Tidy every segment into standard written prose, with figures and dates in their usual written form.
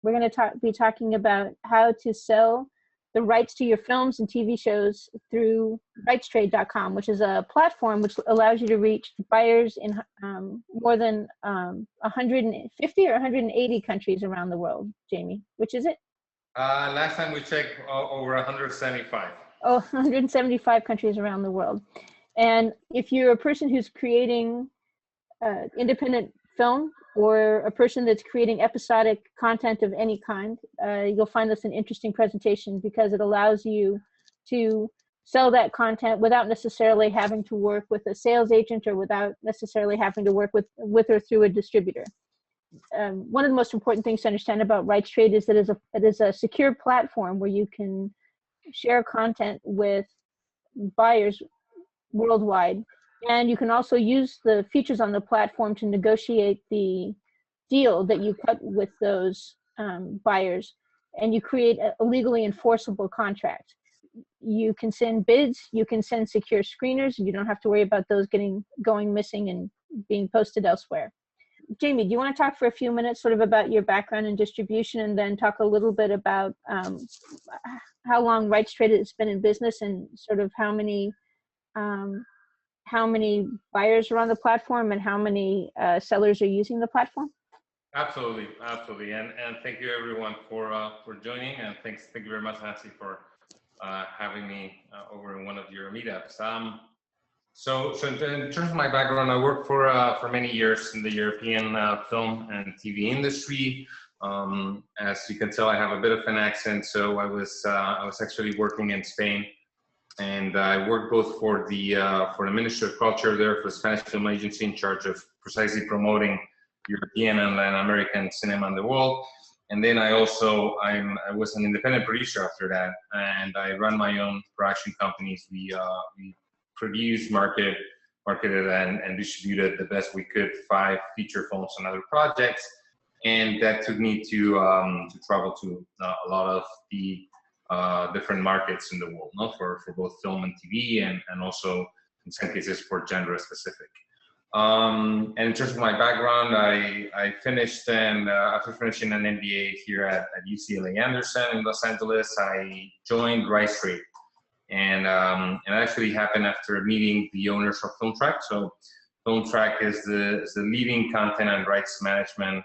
We're going to be talking about how to sell the rights to your films and TV shows through RightsTrade.com, which is a platform which allows you to reach buyers in more than 150 or 180 countries around the world. Jamie, which is it? Last time we checked, over 175. Oh, 175 countries around the world. And if you're a person who's creating independent film, or a person that's creating episodic content of any kind, you'll find this an interesting presentation because it allows you to sell that content without necessarily having to work with a sales agent or without necessarily having to work with or through a distributor. One of the most important things to understand about RightsTrade is that it is a secure platform where you can share content with buyers worldwide. And you can also use the features on the platform to negotiate the deal that you cut with those buyers, and you create a legally enforceable contract. You can send bids, you can send secure screeners, you don't have to worry about those going missing and being posted elsewhere. Jamie, do you want to talk for a few minutes sort of about your background in distribution, and then talk a little bit about how long RightsTrade has been in business and sort of how many buyers are on the platform and how many sellers are using the platform? Absolutely, absolutely, and thank you everyone for joining, and thank you very much, Nancy, for having me over in one of your meetups. So in terms of my background, I worked for many years in the European film and TV industry. As you can tell, I have a bit of an accent, so I was actually working in Spain. And I worked both for the Ministry of Culture there, for the Spanish Film Agency, in charge of precisely promoting European and Latin American cinema in the world. And then I was an independent producer after that, and I run my own production companies. We produced, marketed, and distributed the best we could 5 feature films and other projects. And that took me to travel to a lot of the different markets in the world, for both film and TV, and also in some cases for genre specific. And in terms of my background, I finished after finishing an MBA here at UCLA Anderson in Los Angeles, I joined RightsTrade, and it actually happened after meeting the owners of FilmTrack. So FilmTrack is the leading content and rights management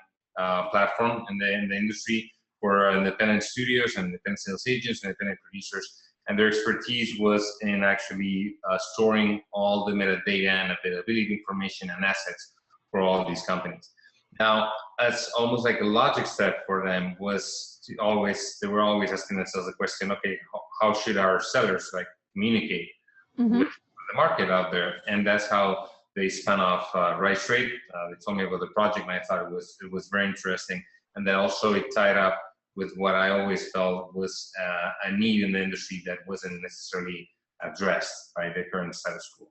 platform in the industry for independent studios and independent sales agents and independent producers, and their expertise was in actually storing all the metadata and availability information and assets for all of these companies. Now, that's almost like a logic step for them was they were always asking themselves the question, okay, how should our sellers communicate with the market out there? And that's how they spun off RightsTrade. They told me about the project, and I thought it was very interesting. And then also it tied up with what I always felt was a need in the industry that wasn't necessarily addressed by the current status quo.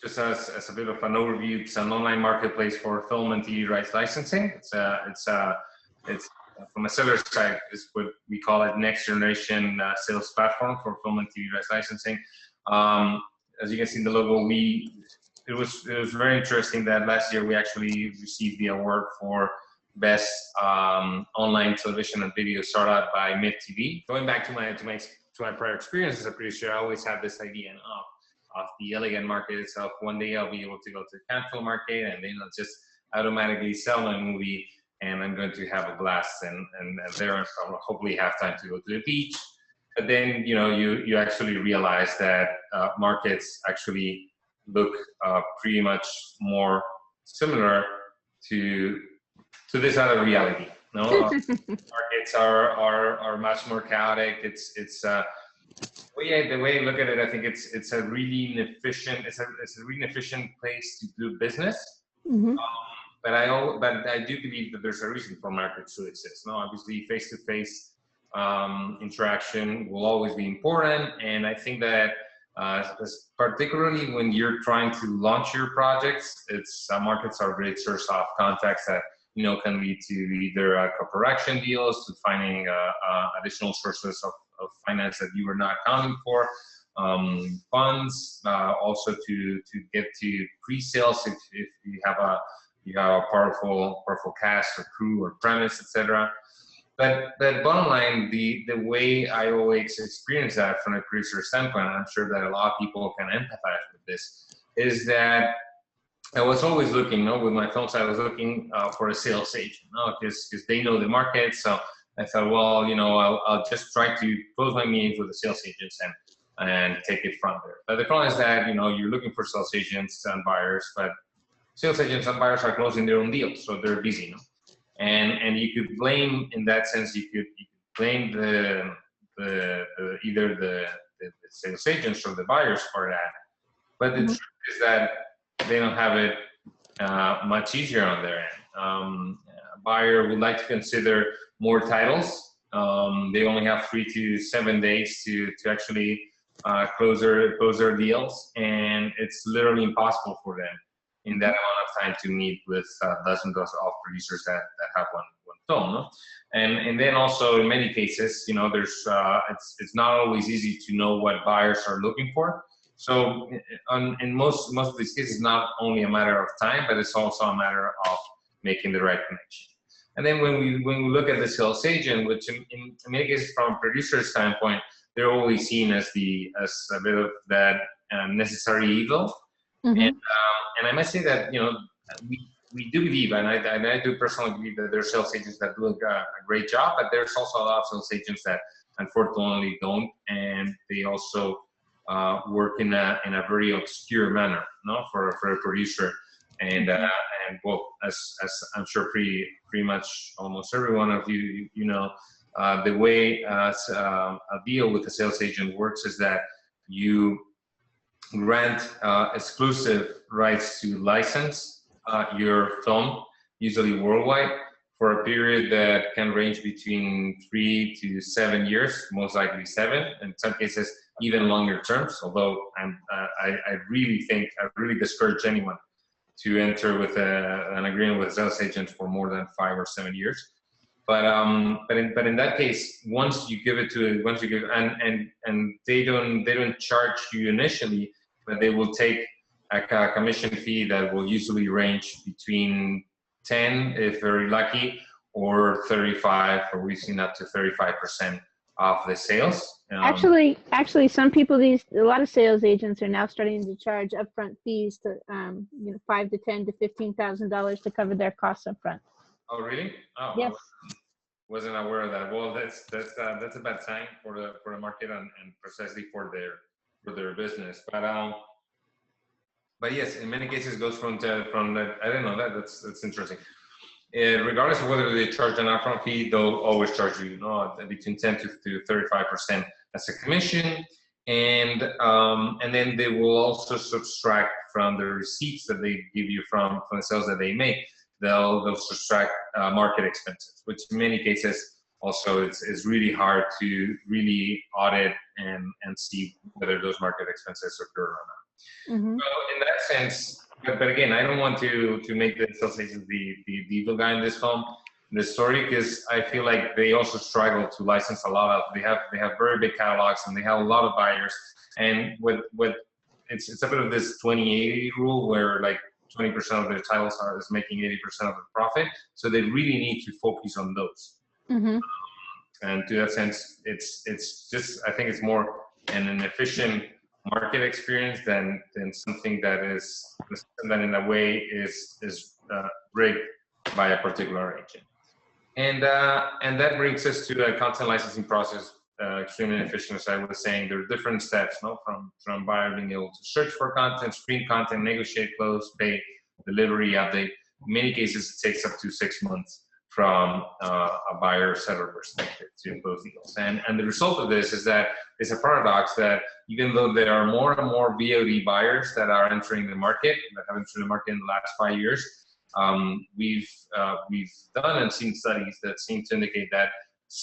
Just as a bit of an overview, it's an online marketplace for film and TV rights licensing. It's from a seller side, is what we call it next generation sales platform for film and TV rights licensing. As you can see in the logo, it was very interesting that last year we actually received the award for Best Online Television and Video Startup by MidTV. Going back to my prior experience as a producer, I always had this idea of the elegant market itself. One day I'll be able to go to the Cannes Film Market, and then I'll just automatically sell my movie, and I'm going to have a blast. And there I'll hopefully have time to go to the beach. But then you actually realize that markets actually look pretty much more similar to this other reality. Markets are much more chaotic. It's the way I look at it, I think it's a really inefficient place to do business. But I do believe that there's a reason for markets to exist. Obviously, face-to-face interaction will always be important, and I think that particularly when you're trying to launch your projects, markets are great source of contacts that can lead to either co-production deals, to finding additional sources of finance that you were not accounting for, funds, also to get to pre-sales if you have a powerful cast or crew or premise, etc. But bottom line, the way I always experience that from a producer standpoint, and I'm sure that a lot of people can empathize with this, is that I was always looking, with my films, I was looking for a sales agent, because they know the market. So I thought, well, I'll just try to close my meetings with the sales agents and take it from there. But the problem is that, you're looking for sales agents and buyers, but sales agents and buyers are closing their own deals, so they're busy, And you could blame, in that sense, you could blame either the sales agents or the buyers for that. But the truth is that they don't have it much easier on their end. A buyer would like to consider more titles. They only have 3 to 7 days to actually close their deals, and it's literally impossible for them in that amount of time to meet with dozens of producers that have one film. No? And then also in many cases, there's it's not always easy to know what buyers are looking for. So in most of these cases, it's not only a matter of time, but it's also a matter of making the right connection. And then when we look at the sales agent, which in many cases from a producer standpoint, they're always seen as a bit of that necessary evil. And I must say that we do believe, and I do personally believe that there are sales agents that do a great job, but there's also a lot of sales agents that unfortunately don't, and they also work in a very obscure manner, for a producer. And well, as I'm sure pretty much almost every one of you know, the way a deal with a sales agent works is that you grant exclusive rights to license your film, usually worldwide, for a period that can range between 3 to 7 years, most likely 7, in some cases even longer terms. Although I really discourage anyone to enter with an agreement with a sales agent for more than 5 or 7 years. But in that case, once you give and they don't charge you initially, but they will take a commission fee that will usually range between 10, if very lucky, or 35, or we've seen up to 35% of the sales. Actually, some people, a lot of sales agents are now starting to charge upfront fees to, $5,000 to $10,000 to $15,000 to cover their costs upfront. Oh, really? Oh, yes. I wasn't aware of that. Well, that's a bad sign for the market and precisely for their business. But yes, in many cases, it goes from that. I didn't know that. That's interesting. Regardless of whether they charge an upfront fee, they'll always charge you, between 10 to 35% as a commission, and then they will also subtract from the receipts that they give you from the sales that they make. They'll subtract market expenses, which in many cases also it's really hard to really audit and see whether those market expenses occur or not. So in that sense, but again, I don't want to make the sales agents the evil guy in this story, because I feel like they also struggle to license a lot of. They have very big catalogs and they have a lot of buyers. And it's a bit of this 20-80 rule where like 20% of their titles is making 80% of the profit. So they really need to focus on those. And to that sense, it's just, I think it's more an efficient market experience than something that in a way is rigged by a particular agent. And that brings us to the content licensing process, extremely inefficient. As I was saying, there are different steps, from buyer being able to search for content, screen content, negotiate, close, pay, delivery, update. In many cases, it takes up to 6 months from a buyer seller perspective to close deals. And the result of this is that it's a paradox that even though there are more and more VOD buyers that are entering the market, that have entered the market in the last 5 years, we've done and seen studies that seem to indicate that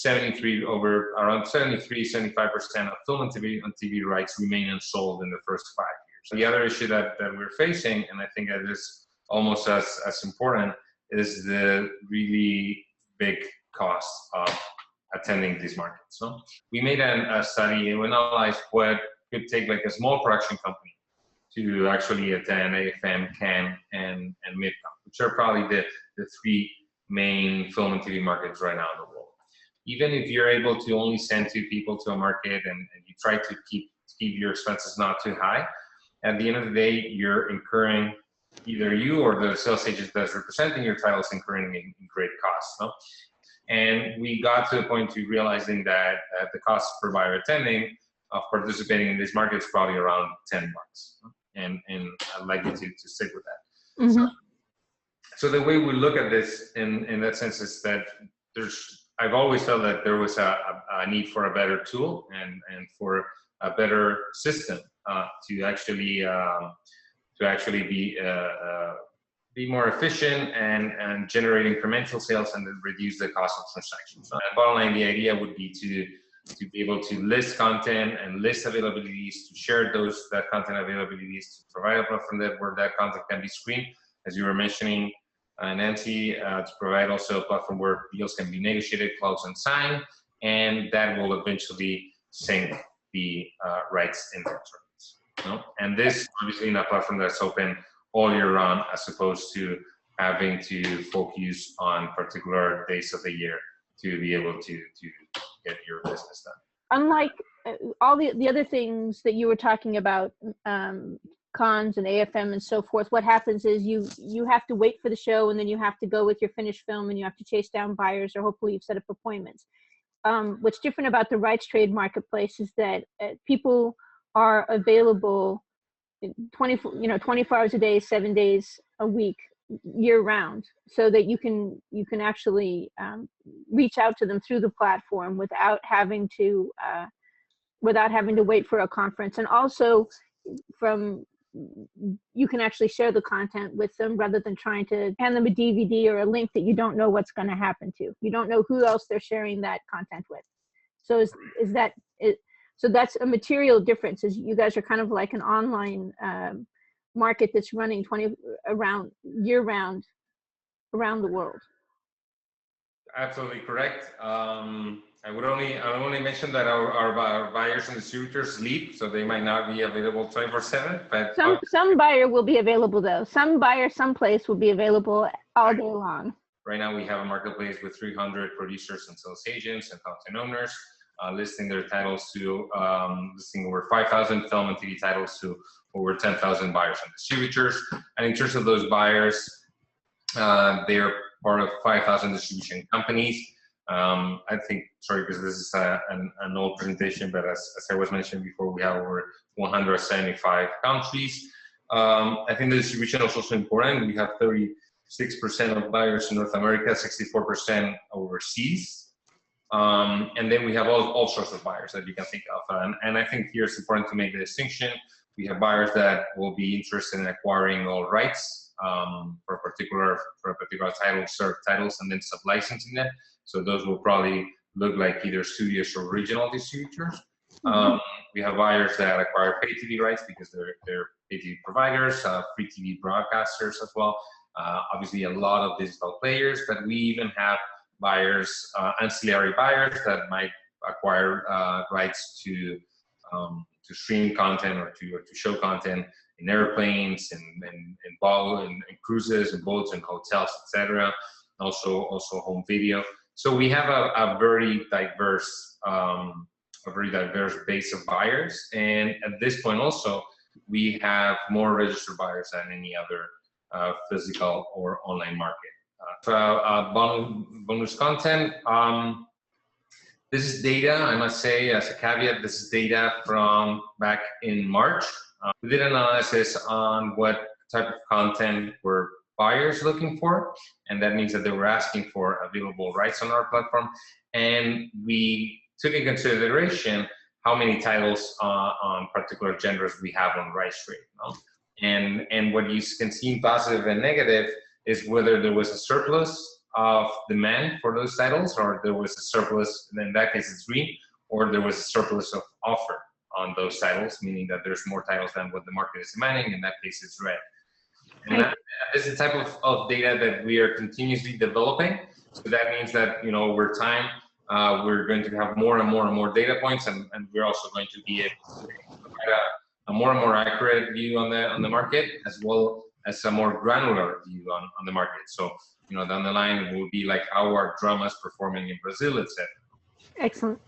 around 73-75% of film and TV rights remain unsold in the first 5 years. So the other issue that we're facing, and I think that is almost as important, is the really big cost of attending these markets. So we made a study and we analyzed what could take like a small production company to actually attend AFM, Cannes, and MidCon, which are probably the 3 main film and TV markets right now in the world. even if you're able to only send 2 people to a market and you try to keep your expenses not too high, at the end of the day, you're incurring, either you or the sales agent that's representing your titles incurring in great costs. No? And we got to the point to realizing that the cost per buyer attending of participating in this market is probably around $10. And I'd like you to stick with that. Mm-hmm. So the way we look at this in that sense is that I've always felt that there was a need for a better tool and for a better system to actually be more efficient and generate incremental sales and then reduce the cost of transactions. So bottom line, the idea would be to be able to list content and list availabilities, to share that content availabilities, to provide a platform where that content can be screened, as you were mentioning, Nancy, to provide also a platform where deals can be negotiated, closed, and signed, and that will eventually sync the rights inventories. No? And this obviously in a platform that's open all year round, as opposed to having to focus on particular days of the year to be able to get your business done. Unlike all the other things that you were talking about, cons and AFM and so forth, what happens is you have to wait for the show, and then you have to go with your finished film, and you have to chase down buyers, or hopefully you've set up appointments. What's different about the RightsTrade marketplace is that people are available 24 hours a day, 7 days a week, year round, so that you can actually reach out to them through the platform without having to wait for a conference. And also you can actually share the content with them rather than trying to hand them a DVD or a link that you don't know what's going to happen to. You don't know who else they're sharing that content with. So so that's a material difference. Is you guys are kind of like an online market that's running year round around the world. Absolutely correct. I would only mention that our buyers and distributors sleep, so they might not be available 24/7. But some buyer will be available though. Some buyer someplace will be available all day long. Right now we have a marketplace with 300 producers and sales agents and content owners listing their titles to listing over 5,000 film and TV titles to over 10,000 buyers and distributors. And in terms of those buyers, they are part of 5,000 distribution companies. I think, sorry, because this is an old presentation, but as I was mentioning before, we have over 175 countries. I think the distribution is also important. We have 36% of buyers in North America, 64% overseas. And then we have all sorts of buyers that you can think of. And I think here it's important to make the distinction. We have buyers that will be interested in acquiring all rights for a particular title, served titles, and then sub-licensing them. So those will probably look like either studios or regional distributors. We have buyers that acquire pay TV rights because they're pay TV providers, free TV broadcasters as well. Obviously a lot of digital players, but we even have buyers, ancillary buyers that might acquire rights to stream content or to show content in airplanes and cruises and boats and hotels, etc. Also home video. So we have a very diverse base of buyers, and at this point also we have more registered buyers than any other physical or online market. Bonus content. This is data, I must say, as a caveat, this is data from back in March. We did analysis on what type of content were buyers looking for, and that means that they were asking for available rights on our platform, and we took in consideration how many titles on particular genres we have on RightsTrade. And what you can see in positive and negative is whether there was a surplus of demand for those titles, or there was a surplus, and in that case it's green, or there was a surplus of offer on those titles, meaning that there's more titles than what the market is demanding. In that case it's red. And that is the type of data that we are continuously developing. So that means that, over time, we're going to have more and more data points, and we're also going to be able to provide a more and more accurate view on the market, as well as a more granular view on the market. So, down the line, it will be like how our drama is performing in Brazil, etc. Excellent.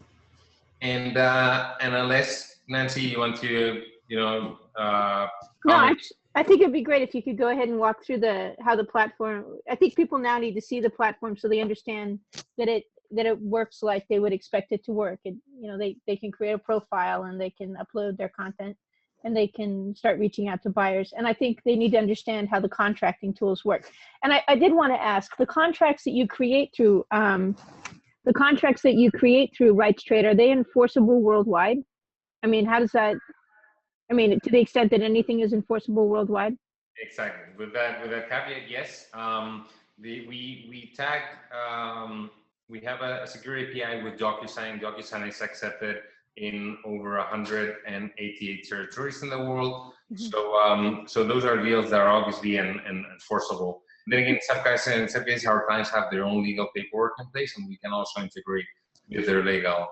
And unless Nancy, you want to, No, comment. I think it'd be great if you could go ahead and walk through how the platform. I think people now need to see the platform so they understand that it works like they would expect it to work. And they can create a profile and they can upload their content and they can start reaching out to buyers. And I think they need to understand how the contracting tools work. And I did want to ask, the contracts that you create through RightsTrade, are they enforceable worldwide? I mean, how does that? I mean, to the extent that anything is enforceable worldwide. Exactly. With that caveat, yes. We tag. We have a security API with DocuSign. DocuSign is accepted in over 188 territories in the world. Mm-hmm. So those are deals that are obviously enforceable. Then again, in some cases, our clients have their own legal paperwork in place, and we can also integrate with their legal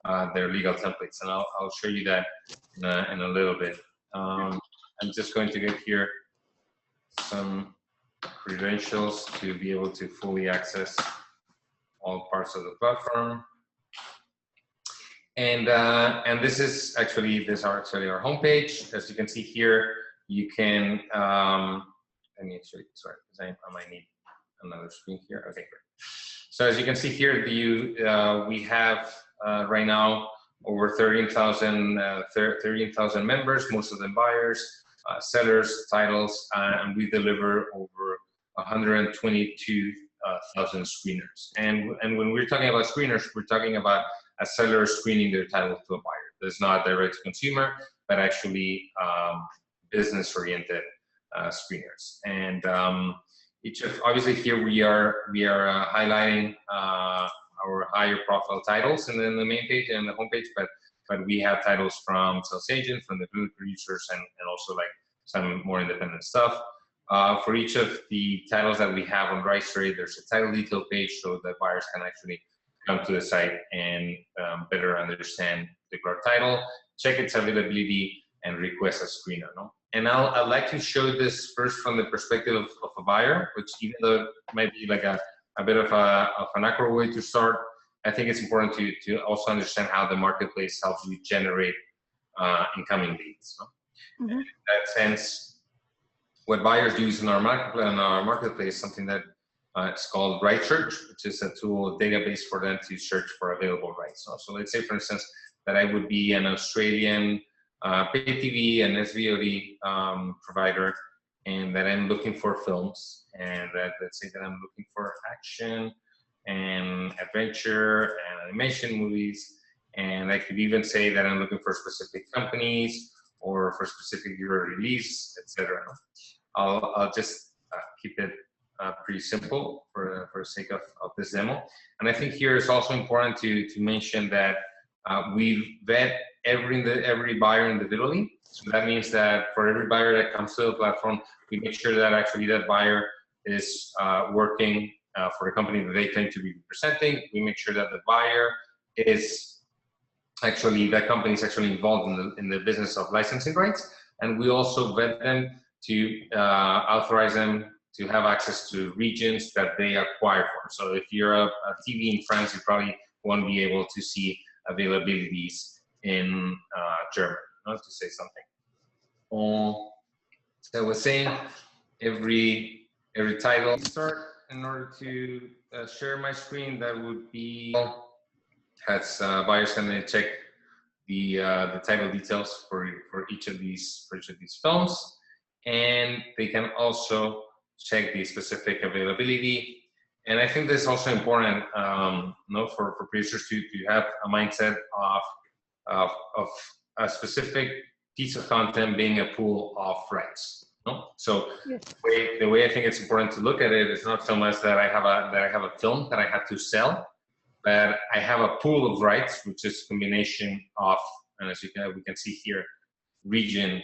templates. And I'll show you that in a little bit. I'm just going to get here some credentials to be able to fully access all parts of the platform. And this is actually our homepage. As you can see here, you can let me actually, sorry, because I might need another screen here. Okay, great. So as you can see here, we have right now over 13,000 members, most of them buyers, sellers, titles, and we deliver over 122,000 screeners. And when we're talking about screeners, we're talking about a seller screening their title to a buyer. There's not direct to consumer, but actually business-oriented screeners. And obviously here we are highlighting our higher profile titles and then the main page and the homepage, but we have titles from sales agents, from the producers, and also like some more independent stuff. For each of the titles that we have on RightsTrade, there's a title detail page so that buyers can actually come to the site and better understand the title, check its availability, and request a screener. No? And I'd like to show this first from the perspective of a buyer, which even though it might be like a bit of an awkward way to start, I think it's important to also understand how the marketplace helps you generate incoming leads. No? Mm-hmm. In that sense, what buyers use in our marketplace, something that it's called Right Search, which is a tool, database for them to search for available rights. So let's say, for instance, that I would be an Australian pay TV and SVOD provider, and that I'm looking for films, and that let's say that I'm looking for action and adventure and animation movies, and I could even say that I'm looking for specific companies or for specific year release, etc. I'll just keep it pretty simple for the sake of this demo. And I think here it's also important to mention that we vet every buyer individually. So that means that for every buyer that comes to the platform, we make sure that actually that buyer is working for a company that they claim to be representing. We make sure that the buyer is actually, that company is actually involved in the business of licensing rights. And we also vet them to authorize them to have access to regions that they acquire for. So if you're a TV in France, you probably won't be able to see availabilities in Germany, not to say something. So I was saying every title start in order to share my screen, that would be has buyers can then check the title details for each of these films, and they can also check the specific availability. And I think this is also important, for producers to have a mindset of a specific piece of content being a pool of rights. No? So yes. The way I think it's important to look at it is not so much that I have a film that I have to sell, but I have a pool of rights, which is a combination of, and as we can see here, region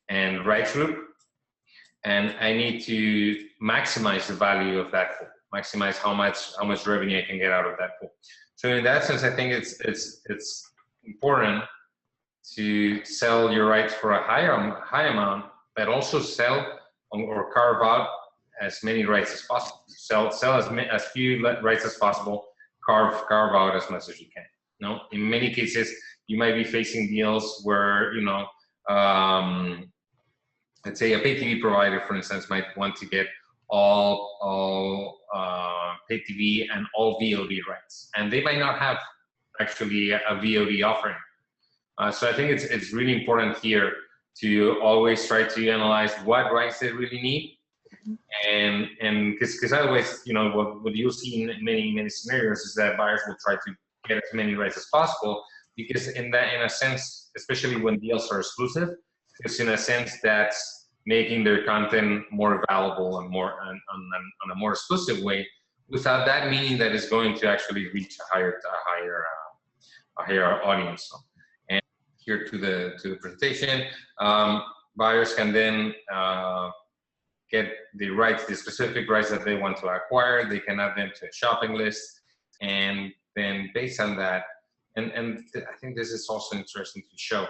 and rights group, and I need to maximize the value of that pool, maximize how much revenue I can get out of that pool. So in that sense, I think it's important to sell your rights for a high amount, but also sell or carve out as many rights as possible. Sell as few rights as possible, carve out as much as you can. No, in many cases, you might be facing deals where, you know, let's say a pay TV provider, for instance, might want to get all pay TV and all VOD rights, and they might not have actually a VOD offering. So I think it's really important here to always try to analyze what rights they really need, and because otherwise, you know, what you'll see in many scenarios is that buyers will try to get as many rights as possible, because in a sense, especially when deals are exclusive, it's in a sense that's making their content more valuable and more on a more exclusive way, without that meaning that it's going to actually reach a higher audience. And here to the presentation, buyers can then get the rights, the specific rights that they want to acquire. They can add them to a shopping list, and then based on that, and I think this is also interesting to show.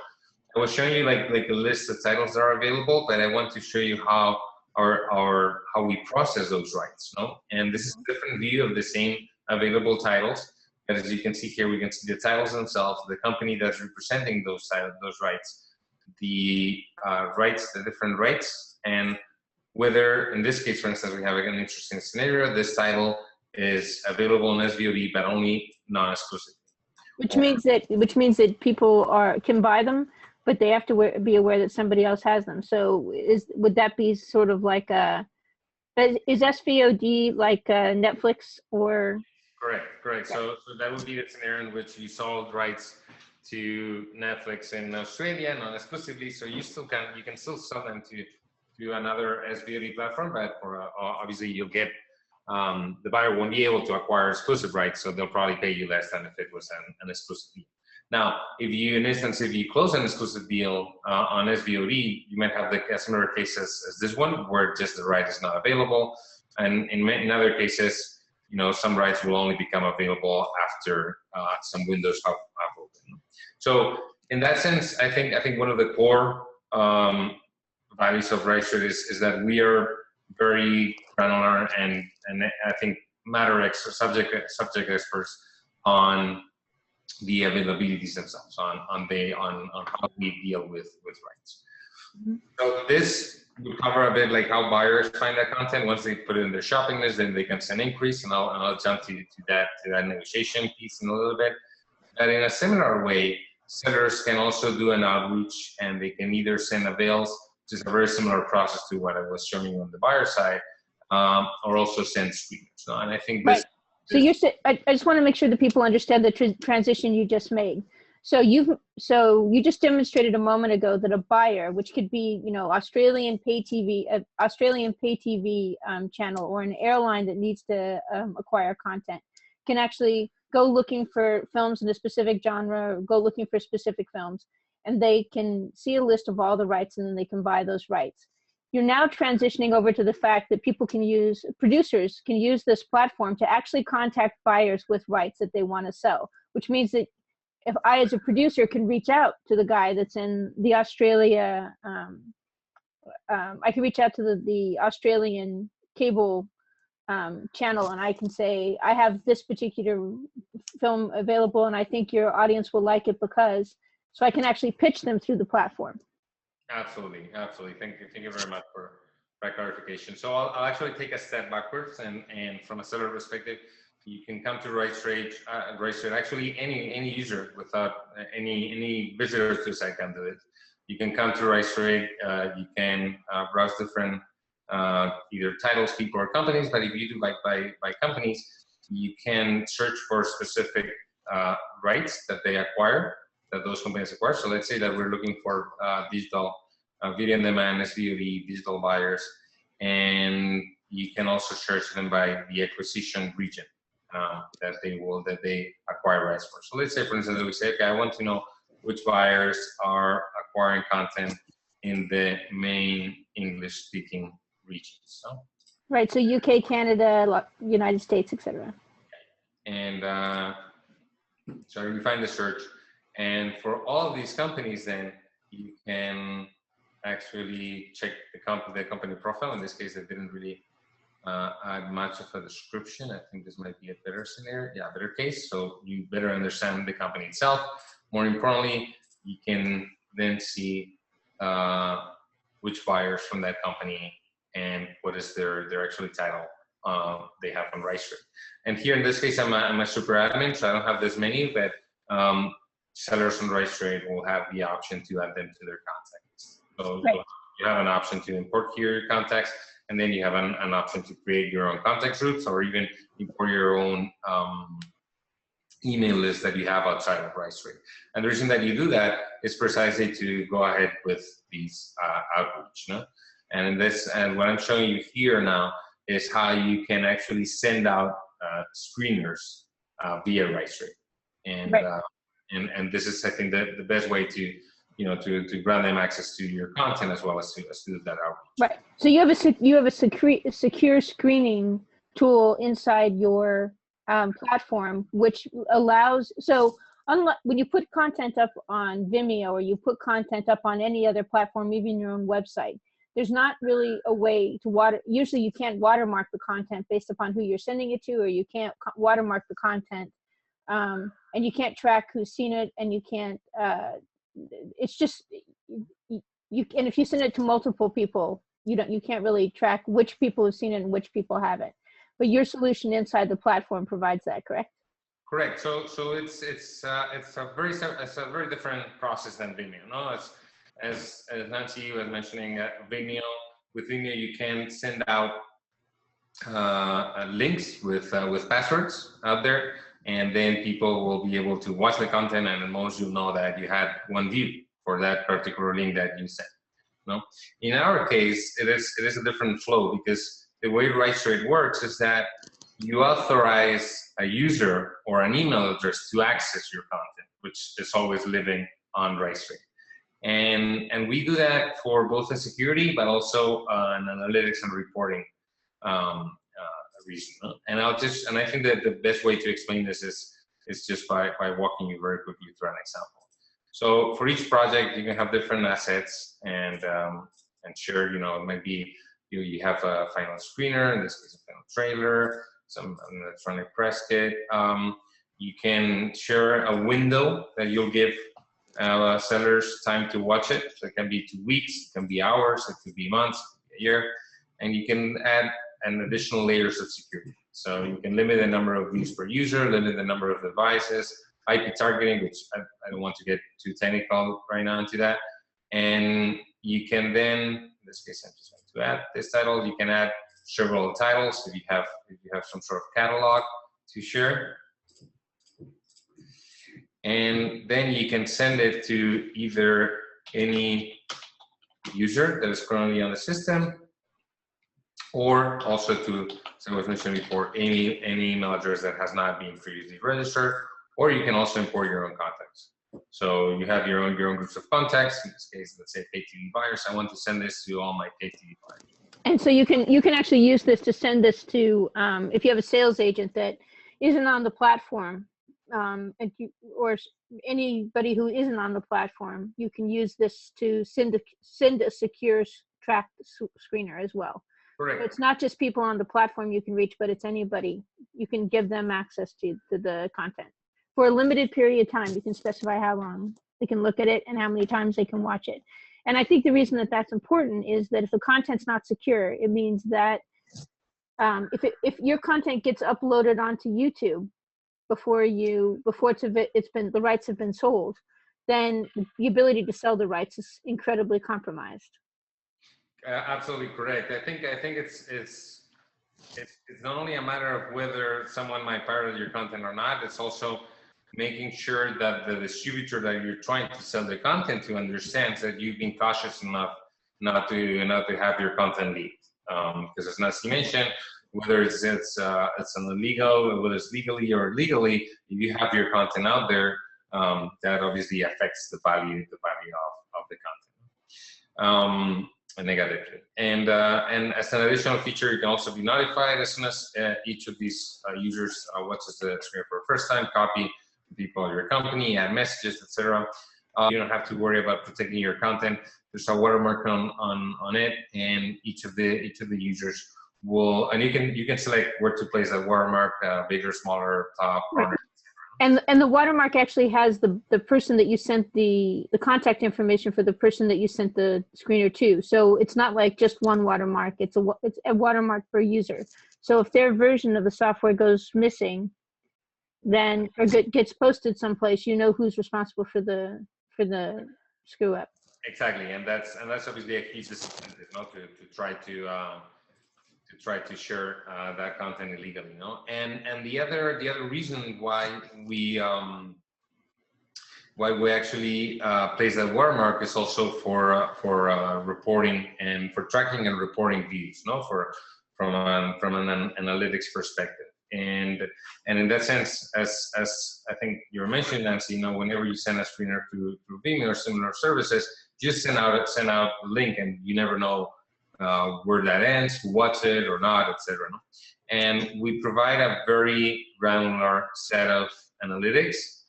I was showing you like a list of titles that are available, but I want to show you how how we process those rights. No, and this is a different view of the same available titles. But as you can see here, we can see the titles themselves, the company that's representing those rights, the rights, the different rights, and whether, in this case, for instance, we have an interesting scenario. This title is available in SVOD, but only non-exclusive. Which means that people can buy them, but they have to be aware that somebody else has them. So would that be sort of like is SVOD like Netflix or? Correct. So that would be the scenario in which you sold rights to Netflix in Australia non-exclusively. So you can still sell them to another SVOD platform, but obviously you'll get the buyer won't be able to acquire exclusive rights, so they'll probably pay you less than if it was an exclusive deal. Now, if you close an exclusive deal on SVOD, you might have a similar case as this one, where just the right is not available, and in other cases, you know, some rights will only become available after some windows have opened. So, in that sense, I think one of the core values of RightsTrade is that we are very granular and I think subject experts on the availabilities themselves, on how we deal with rights. Mm-hmm. So this will cover a bit like how buyers find that content. Once they put it in their shopping list, then they can send inquiries, and I'll jump to that negotiation piece in a little bit. But in a similar way, sellers can also do an outreach, and they can either send avails, which is a very similar process to what I was showing you on the buyer side, or also send streamers. So, and I think this. Right. So I just want to make sure that people understand the transition you just made. So you just demonstrated a moment ago that a buyer, which could be, you know, Australian pay TV channel, or an airline that needs to acquire content, can actually go looking for films in a specific genre, or go looking for specific films, and they can see a list of all the rights, and then they can buy those rights. You're now transitioning over to the fact that producers can use this platform to actually contact buyers with rights that they want to sell, which means that if I, as a producer, can reach out to the guy that's in the Australia, I can reach out to the Australian cable channel, and I can say, I have this particular film available, and I think your audience will like it because, so I can actually pitch them through the platform. Absolutely. Thank you very much for that clarification. So I'll actually take a step backwards, and from a seller perspective, you can come to RightsTrade. Actually, any user without any visitors to the site can do it. You can come to RightsTrade. You can browse different either titles, people, or companies. But if you do by companies, you can search for specific rights that they acquire, that those companies acquire. So let's say that we're looking for digital video on demand, SVOD, digital buyers, and you can also search them by the acquisition region that they acquire rights for. So let's say, for instance, we say, okay, I want to know which buyers are acquiring content in the main English-speaking regions. So. Right. So UK, Canada, United States, etc. And so we find the search. And for all of these companies, then you can actually check the company profile. In this case, they didn't really add much of a description. I think this might be a better scenario, yeah, better case. So you better understand the company itself. More importantly, you can then see which buyers from that company and what is their actual title they have on RightsTrade. And here in this case, I'm a super admin, so I don't have this many, but sellers on RightsTrade will have the option to add them to their contacts. So Right. you have an option to import here your contacts, and then you have an option to create your own contact groups, or even import your own email list that you have outside of RightsTrade. And the reason that you do that is precisely to go ahead with these outreach. You know? And what I'm showing you here now is how you can actually send out screeners via RightsTrade. And, Right. And this is, I think, the best way to, you know, to grant them access to your content as well as to do that outreach. Right. So you have a secure screening tool inside your platform, which allows, so unlike when you put content up on Vimeo or you put content up on any other platform, even your own website, there's not really a way to usually you can't watermark the content based upon who you're sending it to, or you can't watermark the content, and you can't track who's seen it, and you can't, it's just, and if you send it to multiple people, you can't really track which people have seen it and which people haven't. But your solution inside the platform provides that, correct? Correct. So it's a very different process than Vimeo. No, as Nancy was mentioning, Vimeo, with Vimeo you can send out links with passwords out there, and then people will be able to watch the content, and at most you'll know that you had one view for that particular link that you sent. No, in our case, it is a different flow, because the way RightsTrade works is that you authorize a user or an email address to access your content, which is always living on RightsTrade. And we do that for both the security, but also an analytics and reporting reason. And I think that the best way to explain this is just by walking you very quickly through an example. So for each project, you can have different assets, and share, you know, maybe you have a final screener, in this case a final trailer, some electronic press kit. You can share a window that you'll give sellers time to watch it. So it can be 2 weeks, it can be hours, it could be months, it could be a year, and you can add an additional layers of security. So you can limit the number of views per user, limit the number of devices, IP targeting, which I don't want to get too technical right now into that. And you can then, in this case, I'm just going to add this title. You can add several titles if you have some sort of catalog to share. And then you can send it to either any user that is currently on the system, or also to, as I was mentioning before, any email address that has not been previously registered, or you can also import your own contacts. So you have your own groups of contacts. In this case, let's say pay TV buyers. I want to send this to all my pay TV buyers. And so you can actually use this to send this to, if you have a sales agent that isn't on the platform, or anybody who isn't on the platform, you can use this to send a secure tracked screener as well. Correct. So it's not just people on the platform you can reach, but it's anybody. You can give them access to the content for a limited period of time. You can specify how long they can look at it and how many times they can watch it. And I think the reason that that's important is that if the content's not secure, it means that if your content gets uploaded onto YouTube before the rights have been sold, then the ability to sell the rights is incredibly compromised. Absolutely correct. I think it's not only a matter of whether someone might pirate your content or not. It's also making sure that the distributor that you're trying to sell the content to understands that you've been cautious enough not to have your content leaked. Because as Nancy mentioned, whether it's an illegal, whether it's legally or illegally, if you have your content out there, that obviously affects the value of the content. Negatively. And as an additional feature, you can also be notified as soon as each of these users watches the screen for the first time, copy people of your company, add messages, etc. You don't have to worry about protecting your content. There's a watermark on it, and each of the users will, and you can select where to place that watermark, bigger, smaller, top, corner. And the watermark actually has the person that you sent the contact information for the person that you sent the screener to. So it's not like just one watermark. It's a watermark per user. So if their version of the software goes missing, then or gets posted someplace, you know who's responsible for the screw up. Exactly, and that's obviously a key disincentive, not to try to share that content illegally, And the other reason why we actually place that watermark is also for reporting and for tracking and reporting views, from an analytics perspective. And in that sense, as I think you were mentioning, Nancy, whenever you send a screener through Vimeo or similar services, just send out a link, and you never know where that ends, who watched it or not, etc. And we provide a very granular set of analytics,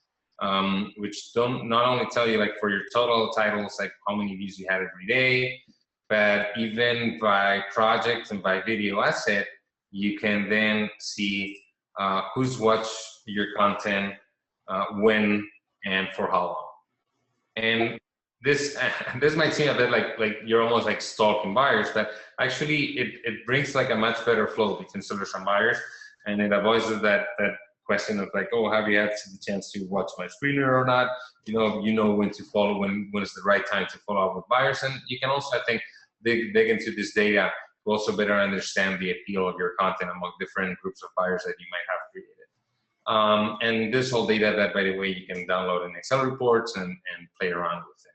which not only tell you like for your total titles, like how many views you had every day, but even by project and by video asset, you can then see who's watched your content, when, and for how long. And this might seem a bit like you're almost like stalking buyers, but actually it brings like a much better flow between sellers and buyers, and it avoids that question of like, oh, have you had the chance to watch my screener or not? You know when to follow, when is the right time to follow up with buyers, and you can also, I think, dig into this data to also better understand the appeal of your content among different groups of buyers that you might have created. And this whole data that, by the way, you can download in Excel reports and play around with it.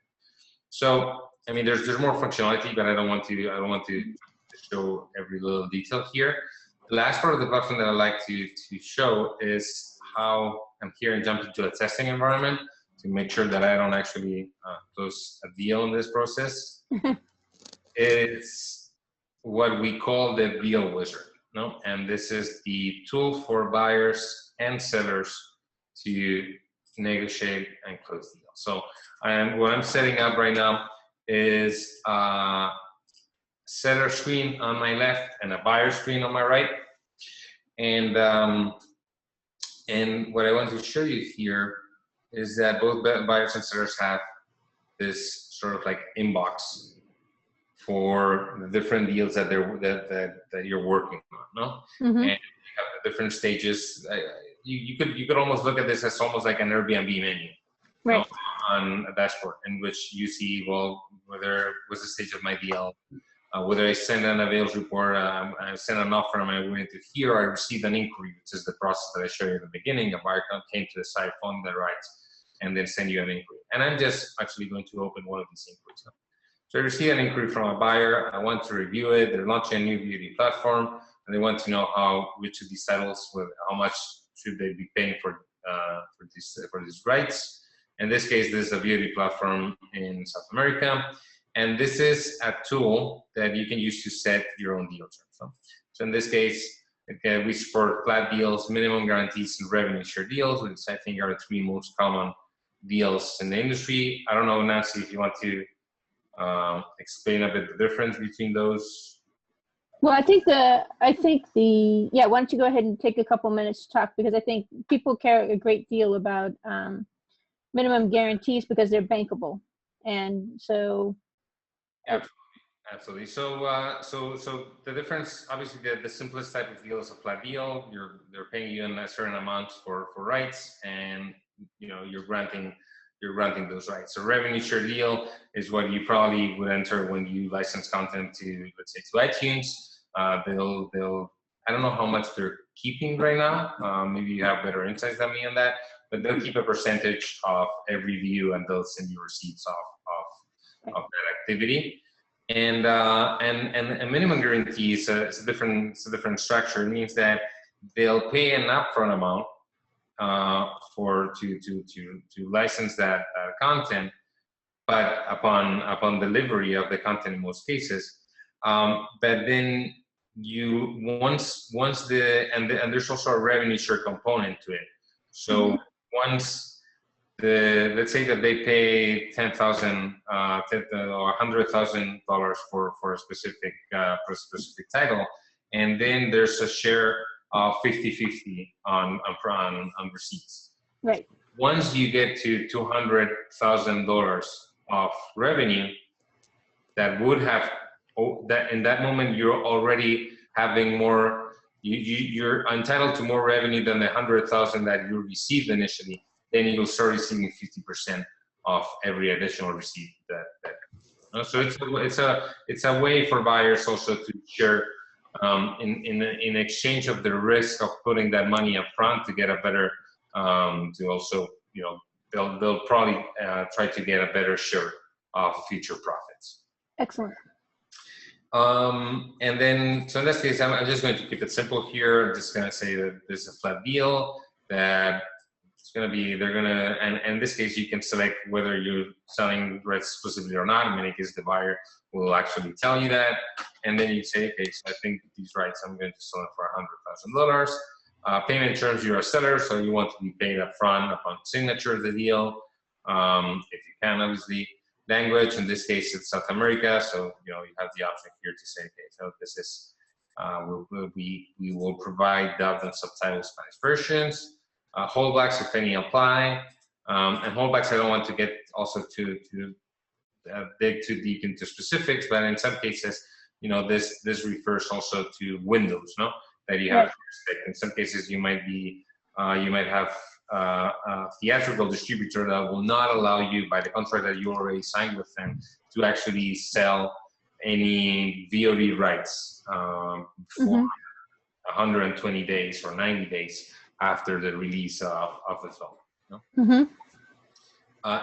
So, I mean, there's more functionality, but I don't want to show every little detail here. The last part of the platform that I like to show is how I'm here and jump into a testing environment to make sure that I don't actually close a deal in this process. It's what we call the deal wizard, and this is the tool for buyers and sellers to negotiate and close deals. So what I'm setting up right now is a seller screen on my left and a buyer screen on my right. And what I want to show you here is that both buyers and sellers have this sort of like inbox for the different deals that you're working on, Mm-hmm. And you have the different stages. You could almost look at this as almost like an Airbnb menu, right, on a dashboard in which you see, well, whether was the stage of my deal, whether I send an avails report, I send an offer, am I willing to hear, I received an inquiry, which is the process that I showed you at the beginning. A buyer came to the site, found the rights, and then send you an inquiry. And I'm just actually going to open one of these inquiries. So I received an inquiry from a buyer. I want to review it. They're launching a new beauty platform, and they want to know which of these titles, how much should they be paying for these rights. In this case, this is a beauty platform in South America, and this is a tool that you can use to set your own deal terms. So in this case, we support flat deals, minimum guarantees, and revenue share deals, which I think are the three most common deals in the industry. I don't know, Nancy, if you want to explain a bit the difference between those. Well, I think why don't you go ahead and take a couple minutes to talk, because I think people care a great deal about minimum guarantees because they're bankable. And so. Absolutely. So the difference, obviously, the simplest type of deal is a flat deal. They're paying you a certain amount for rights, and you're granting those rights. So revenue share deal is what you probably would enter when you license content to, let's say, to iTunes. They'll I don't know how much they're keeping right now. Maybe you have better insights than me on that, but they'll keep a percentage of every view, and they'll send you receipts of that activity. And a minimum guarantee is a different structure. It means that they'll pay an upfront amount to license that content, but upon delivery of the content in most cases. But then once there's also a revenue share component to it. So once let's say that they pay $10,000 or $100,000 for a specific title, and then there's a share of 50-50 on receipts. Right. Once you get to $200,000 of revenue, that would have, that in that moment you're already having more, you're entitled to more revenue than the 100,000 that you received initially. Then you'll start receiving 50% of every additional receipt so it's a way for buyers also to share in exchange of the risk of putting that money up front to get a better to also, you know, they'll probably try to get a better share of future profits. Excellent. And then, so in this case, I'm just going to keep it simple here. I'm just going to say that there's a flat deal that it's going to be, they're going to, and in this case, you can select whether you're selling rights exclusively or not. In many cases, the buyer will actually tell you that. And then you say, okay, so I think these rights, I'm going to sell them for $100,000. Payment terms, you're a seller, so you want to be paid up front upon signature of the deal, if you can, obviously. Language, in this case, it's South America, so you know you have the option here to say, okay, so this is, we will provide dubbed and subtitled Spanish versions. Holdbacks, if any, apply. And holdbacks, I don't want to get also to dig too deep into specifics, but in some cases, you know, this refers also to windows, no, that you have to respect. In some cases, you might be, you might have a theatrical distributor that will not allow you, by the contract that you already signed with them, to actually sell any VOD rights for 120 days or 90 days after the release of the film. You know?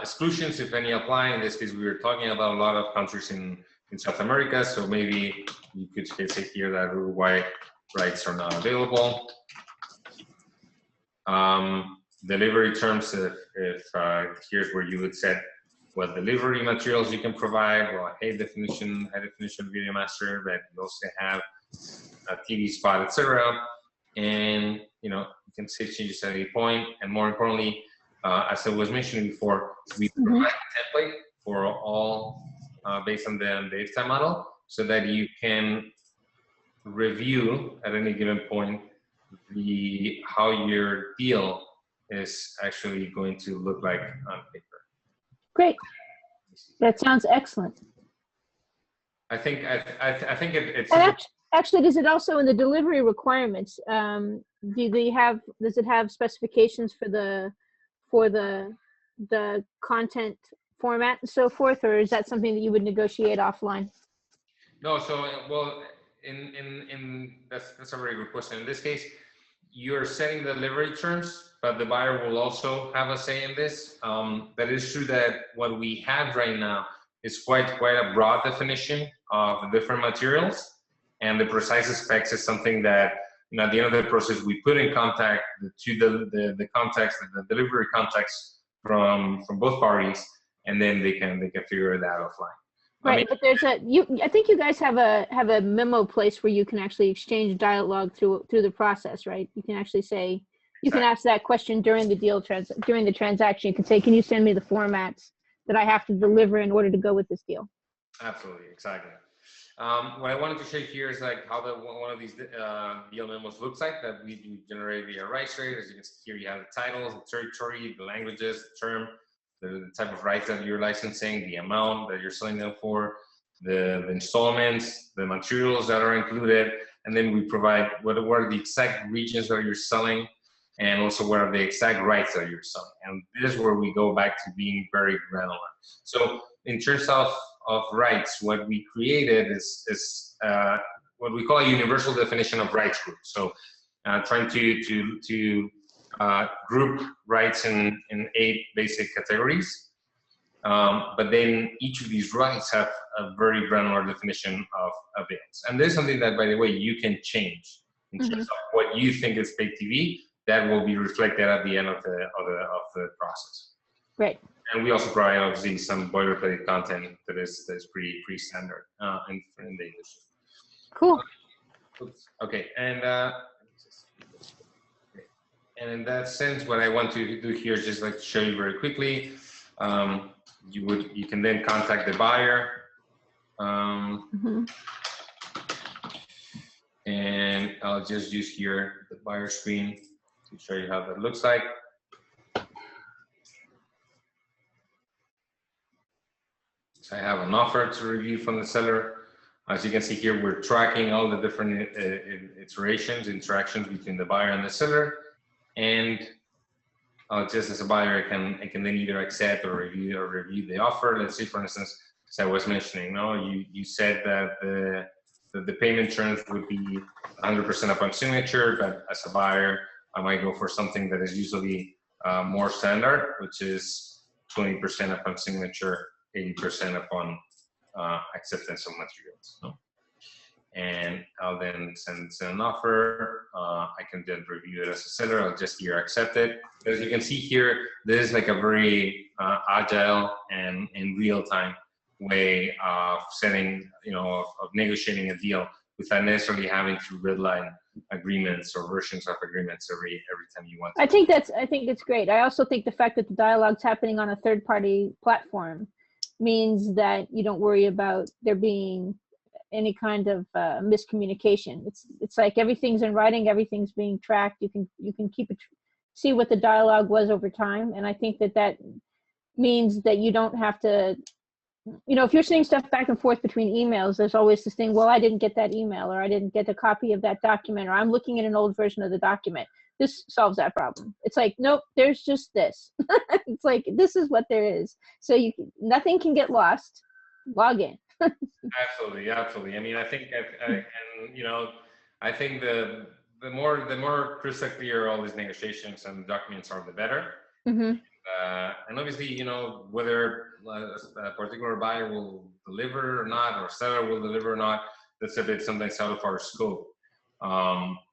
Exclusions, if any, apply. In this case, we were talking about a lot of countries in South America, so maybe you could say here that Uruguay rights are not available. Delivery terms, if here's where you would set what delivery materials you can provide, well, high definition video master, but you also have a TV spot, etc. And you know, you can save changes at any point. And more importantly, as I was mentioning before, we provide a template for all based on the IFTA model, so that you can review at any given point how your deal is actually going to look like on paper. Great. That sounds excellent. I think it's actually, does it also in the delivery requirements? Does it have specifications for the content format and so forth, or is that something that you would negotiate offline? No. So well, that's a very good question. In this case, you're setting the delivery terms, but the buyer will also have a say in this. That is true that what we have right now is quite a broad definition of the different materials, and the precise specs is something that, you know, at the end of the process, we put in contact the context, the delivery context from both parties, and then they can figure it out offline. Right, I mean, but there's I think you guys have a memo place where you can actually exchange dialogue through the process, right? You can actually say, you can ask that question during the during the transaction. You can say, can you send me the formats that I have to deliver in order to go with this deal? Absolutely, exactly. What I wanted to show here is like how one of these deal memos looks like, that we do generate via RightsTrade. As you can see here, you have the titles, the territory, the languages, the term, the type of rights that you're licensing, the amount that you're selling them for, the installments, the materials that are included, and then we provide what are the exact regions that you're selling, and also what are the exact rights that you're selling. And this is where we go back to being very granular. So in terms of rights, what we created is what we call a universal definition of rights group. So trying to group rights in 8 basic categories, but then each of these rights have a very granular definition of events. And there's something that, by the way, you can change in terms of what you think is paid TV. That will be reflected at the end of the process. Right. And we also provide obviously some boilerplate content that is pretty standard in the industry. Cool. Okay, and in that sense, what I want to do here is just like to show you very quickly. You can then contact the buyer. And I'll just use here the buyer screen to show you how that looks like. So I have an offer to review from the seller. As you can see here, we're tracking all the different interactions between the buyer and the seller. And just as a buyer, I can then either accept or review the offer. Let's say, for instance, as I was mentioning, you said that the payment terms would be 100% upon signature, but as a buyer, I might go for something that is usually more standard, which is 20% upon signature, 80% upon acceptance of materials. No? And I'll then send an offer. I can then review it as a seller. I'll just here accept it. As you can see here, this is like a very agile and in real time way of setting, of negotiating a deal without necessarily having to redline agreements or versions of agreements every time you want to. I think it's great. I also think the fact that the dialogue's happening on a third-party platform means that you don't worry about there being any kind of miscommunication. It's like everything's in writing, everything's being tracked. You can see what the dialogue was over time, and I think that means that you don't have to. If you're sending stuff back and forth between emails, there's always this thing, well, I didn't get that email, or I didn't get a copy of that document, or I'm looking at an old version of the document. This solves that problem. It's like, nope, there's just this. It's like, this is what there is. So nothing can get lost. Log in. Absolutely. I mean, I think, I think the more crystal clear all these negotiations and documents are, the better. Mm-hmm. And obviously, whether a particular buyer will deliver or not, or seller will deliver or not, that's a bit sometimes out of our scope.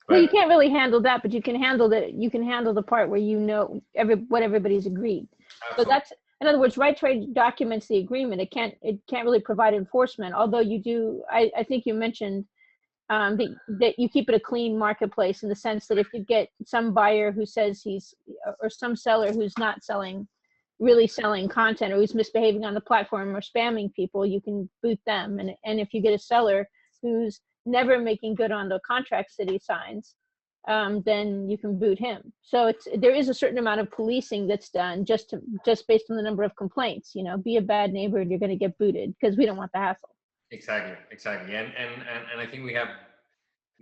Well, you can't really handle that, but you can handle the part where what everybody's agreed. Absolutely. So that's, in other words, RightTrade documents the agreement. It can't really provide enforcement. Although you do, I think you mentioned that you keep it a clean marketplace in the sense that if you get some buyer who says or some seller who's not really selling content, or who's misbehaving on the platform or spamming people, you can boot them. And if you get a seller who's never making good on the contracts that he signs, then you can boot him. So there is a certain amount of policing that's done just based on the number of complaints. Be a bad neighbor and you're going to get booted, because we don't want the hassle. Exactly. And I think we have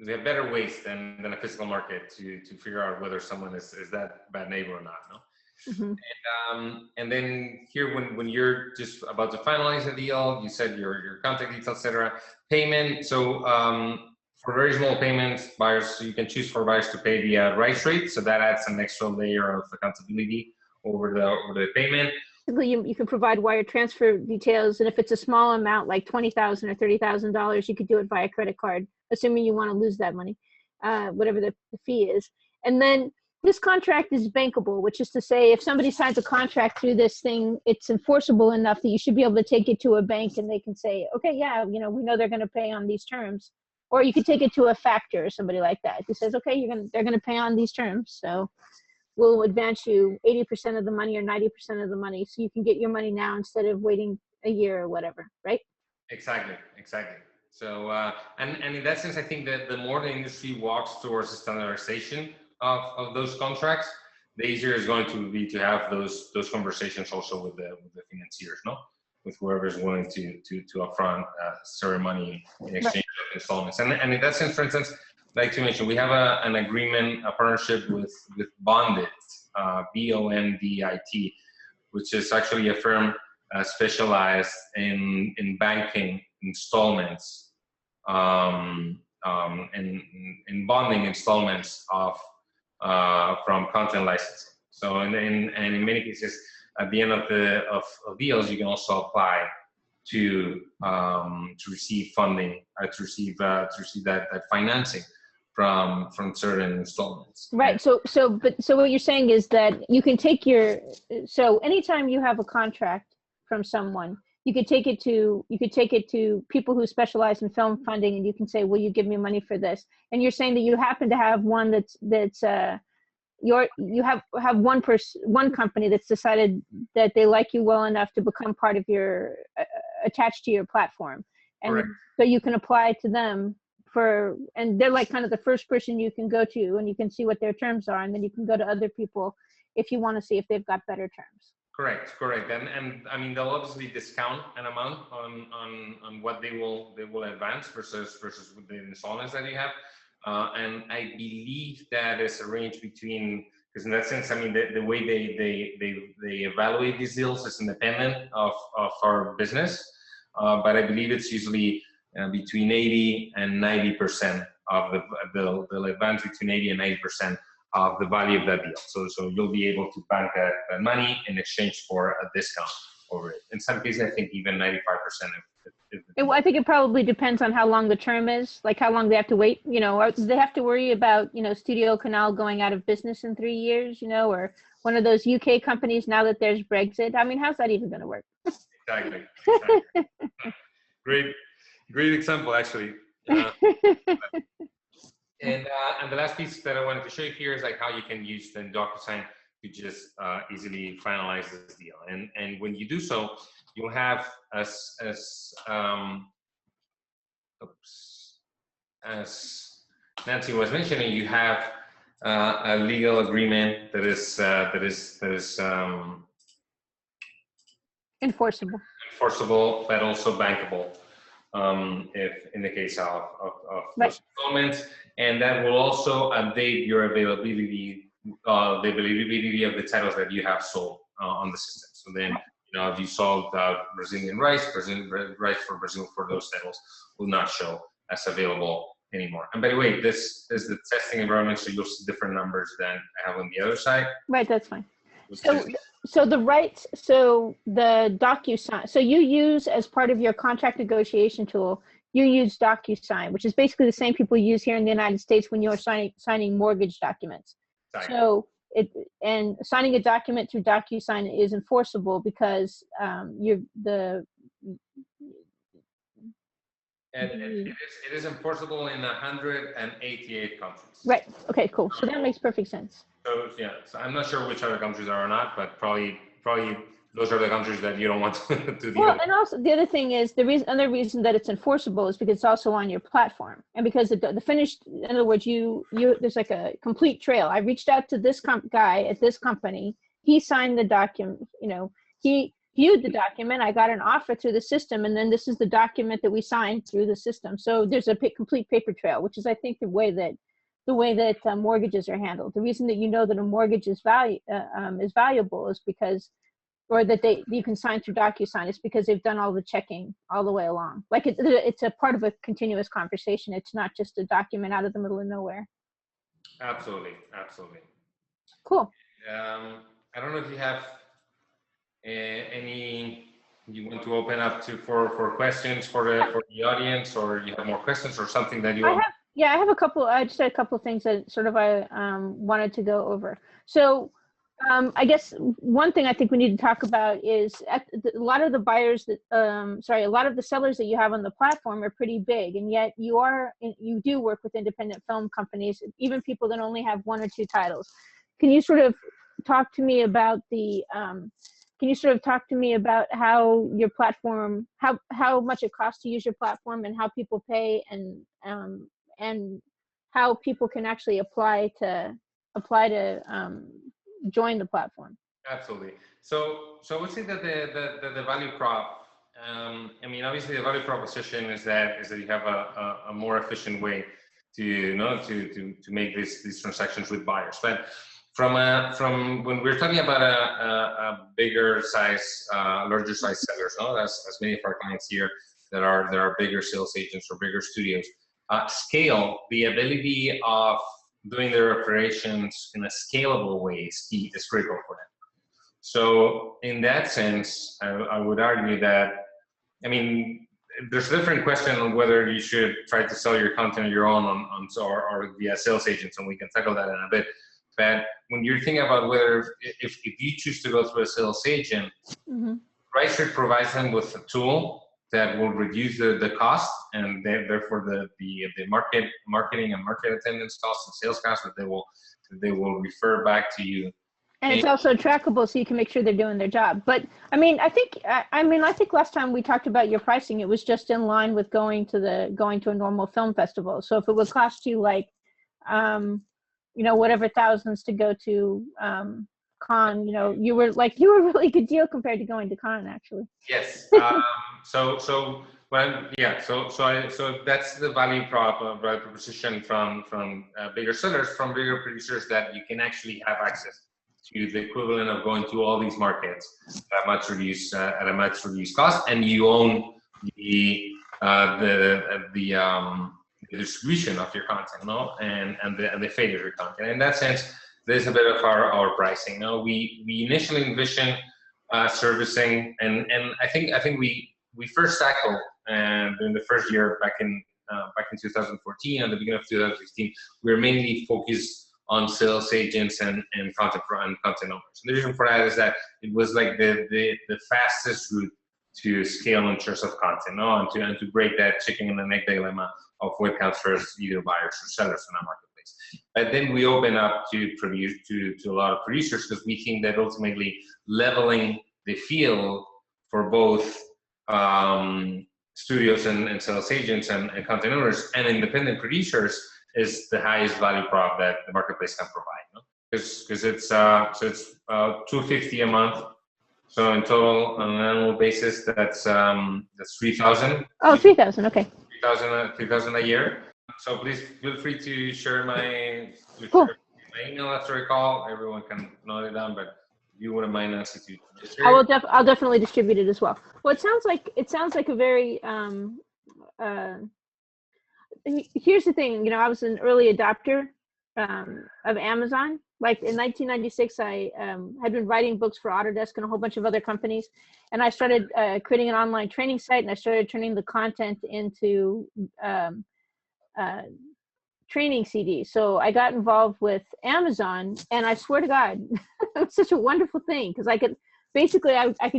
better ways than a physical market to figure out whether someone is that bad neighbor or not. No. Mm-hmm. And then here, when you're just about to finalize the deal, you said your contact details, etc. Payment. So for very small payments, buyers, you can choose for buyers to pay via RightsTrade. So that adds an extra layer of accountability over the payment. You can provide wire transfer details, and if it's a small amount like $20,000 or $30,000, you could do it via credit card, assuming you want to lose that money, whatever the fee is. And then this contract is bankable, which is to say, if somebody signs a contract through this thing, it's enforceable enough that you should be able to take it to a bank and they can say, okay, yeah, we know they're going to pay on these terms. Or you could take it to a factor or somebody like that who says, okay, they're going to pay on these terms, so we'll advance you 80% of the money or 90% of the money, so you can get your money now instead of waiting a year or whatever, right? Exactly. So, and in that sense, I think that the more the industry walks towards the standardization of those contracts, the easier it's going to be to have those conversations also with the financiers, no? With whoever is willing to upfront certain money in exchange of installments. And in that sense, for instance, like to mention, we have a partnership with Bondit, BONDIT, which is actually a firm specialized in banking installments, and in bonding installments from content licensing. So in many cases, at the end of deals, you can also apply to receive funding, to receive that financing from certain installments. Right. So what you're saying is that you can take so anytime you have a contract from someone, you could take it to people who specialize in film funding, and you can say, will you give me money for this? And you're saying that you happen to have one you have one company that's decided that they like you well enough to become part of your attached to your platform, and correct. So you can apply to them and they're like kind of the first person you can go to, and you can see what their terms are, and then you can go to other people if you want to see if they've got better terms. Correct. And I mean, they'll obviously discount an amount on what they will advance versus the installments that you have. And I believe that is a range between, because in that sense, I mean, the way they evaluate these deals is independent of our business, but I believe it's usually between 80 and 90% of they'll advance between 80 and 90% of the value of that deal. So you'll be able to bank that money in exchange for a discount over it. In some cases, I think even 95%. I think it probably depends on how long the term is, like how long they have to wait. You know, or do they have to worry about, you know, Studio Canal going out of business in 3 years, you know, or one of those UK companies now that there's Brexit? I mean, how's that even going to work? Exactly. Great example, actually. And the last piece that I wanted to show you here is like how you can use the DocuSign to just easily finalize this deal. And when you do so, you'll have as Nancy was mentioning, you have a legal agreement that is enforceable, but also bankable. If in the case of those installments, and that will also update your availability, the availability of the titles that you have sold on the system. So then, you know, if you sold Brazilian rights for Brazil for those titles will not show as available anymore. And by the way, this is the testing environment, so you'll see different numbers than I have on the other side. Right, that's fine. So the rights, so the DocuSign, so you use as part of your contract negotiation tool, you use DocuSign, which is basically the same people use here in the United States when you're signing mortgage documents. Exactly. So signing a document through DocuSign is enforceable because it is enforceable in 188 countries. Right. Okay, cool. So that makes perfect sense. So yeah, so I'm not sure which other countries are or not, but probably those are the countries that you don't want to deal with. Well, and also the other thing is another reason that it's enforceable is because it's also on your platform, and because the finished, in other words, there's like a complete trail. I reached out to this guy at this company. He signed the document. You know, he viewed the document. I got an offer through the system, and then this is the document that we signed through the system. So there's a complete paper trail, which is, I think, the way that mortgages are handled. The reason that you know that a mortgage is valuable is because, or that you can sign through DocuSign, is because they've done all the checking all the way along. Like it's a part of a continuous conversation. It's not just a document out of the middle of nowhere. Absolutely. Cool. I don't know if you have you want to open up for questions for the audience, or you have more questions or something that you want. I have a couple. I just had a couple of things that sort of I wanted to go over. So I guess one thing I think we need to talk about is a lot of the buyers that, a lot of the sellers that you have on the platform are pretty big, and yet you do work with independent film companies, even people that only have 1 or 2 titles. Can you sort of talk to me about how your platform, how much it costs to use your platform, and how people pay, and how people can actually apply to join the platform? Absolutely. So I would say that the value prop, I mean, obviously the value proposition is that you have a more efficient way to make these transactions with buyers. But from when we're talking about a bigger size, larger size sellers, as many of our clients here that are bigger sales agents or bigger studios, scale, the ability of doing their operations in a scalable way is critical for them. So in that sense, I would argue that, I mean, there's a different question on whether you should try to sell your content on your own or via sales agents, and we can tackle that in a bit. But when you're thinking about whether, if you choose to go through a sales agent, RightTrade provides them with a tool that will reduce the cost, and therefore the marketing and market attendance costs and sales costs that they will refer back to you And it's also trackable, so you can make sure they're doing their job. But I mean, I think last time we talked about your pricing, it was just in line with going to a normal film festival. So if it would cost you like, whatever thousands to go to con, you were a really good deal compared to going to con, actually. Yes. So that's the value proposition from bigger sellers, from bigger producers, that you can actually have access to the equivalent of going to all these markets at a much reduced cost, and you own the distribution of your content, and the fate of your content. In that sense, there's a bit of our pricing. We initially envisioned servicing, and I think we first tackled during the first year back in 2014, and the beginning of 2015, we were mainly focused on sales agents and content owners. And the reason for that is that it was like the fastest route to scale in terms of content, and to break that chicken and egg dilemma of what comes first, either buyers or sellers in our marketplace. But then we open up to a lot of producers, because we think that ultimately leveling the field for both studios and sales agents and content owners and independent producers is the highest value prop that the marketplace can provide. Because it's $250 a month. So in total, on an annual basis, that's $3,000. Oh, $3,000. Okay. $3,000 a year. So please feel free to share my email after a call. Everyone can note it down, but you wouldn't mind, Nancy, to share. I'll definitely distribute it as well. Well, it sounds like a very here's the thing, I was an early adopter of Amazon. Like in 1996, I had been writing books for Autodesk and a whole bunch of other companies, and I started creating an online training site, and I started turning the content into training CDs. So I got involved with Amazon, and I swear to God, it was such a wonderful thing, because I could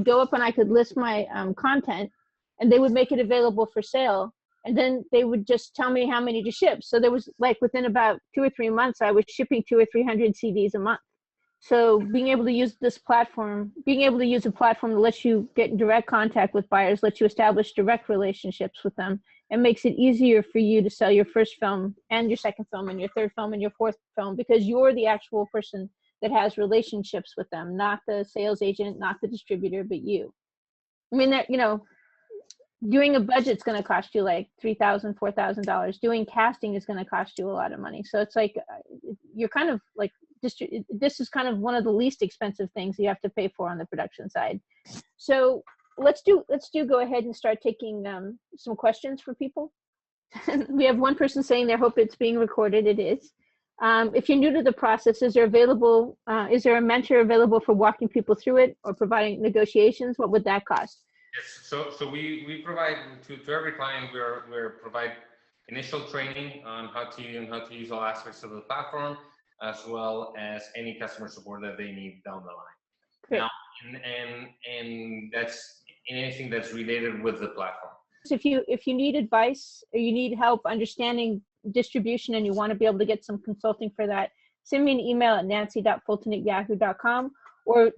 go up and I could list my content, and they would make it available for sale. And then they would just tell me how many to ship. So there was within about 2 or 3 months, I was shipping 200 or 300 CDs a month. So being able to use a platform that lets you get in direct contact with buyers, lets you establish direct relationships with them, and makes it easier for you to sell your first film and your second film and your third film and your fourth film, because you're the actual person that has relationships with them, not the sales agent, not the distributor, but you. I mean, doing a budget's going to cost you like $3,000, $4,000. Doing casting is going to cost you a lot of money. So it's like you're kind of like this is kind of one of the least expensive things you have to pay for on the production side. So let's go ahead and start taking some questions for people. We have one person saying they hope it's being recorded. It is. If you're new to the process, is there a mentor available for walking people through it or providing negotiations? What would that cost? Yes, so we provide to every client, we provide initial training on how to use all aspects of the platform, as well as any customer support that they need down the line. Great. Now, and that's anything that's related with the platform. So if you need advice or you need help understanding distribution and you want to be able to get some consulting for that, send me an email at nancy.fulton@yahoo.com, or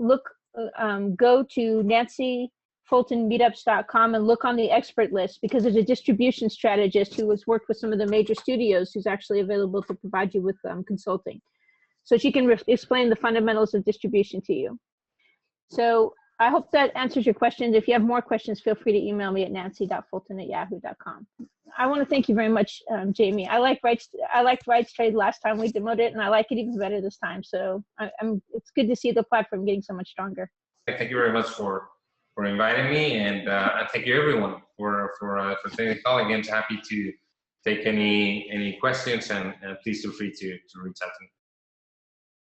go to nancyfultonmeetups.com and look on the expert list, because there's a distribution strategist who has worked with some of the major studios who's actually available to provide you with consulting. So she can explain the fundamentals of distribution to you. So I hope that answers your questions. If you have more questions, feel free to email me at nancy.fulton@yahoo.com. I want to thank you very much, Jamie. I liked RightsTrade last time we demoed it, and I like it even better this time. So it's good to see the platform getting so much stronger. Thank you very much for inviting me, and thank you everyone for taking the call. Again, happy to take any questions, and please feel free to reach out to me.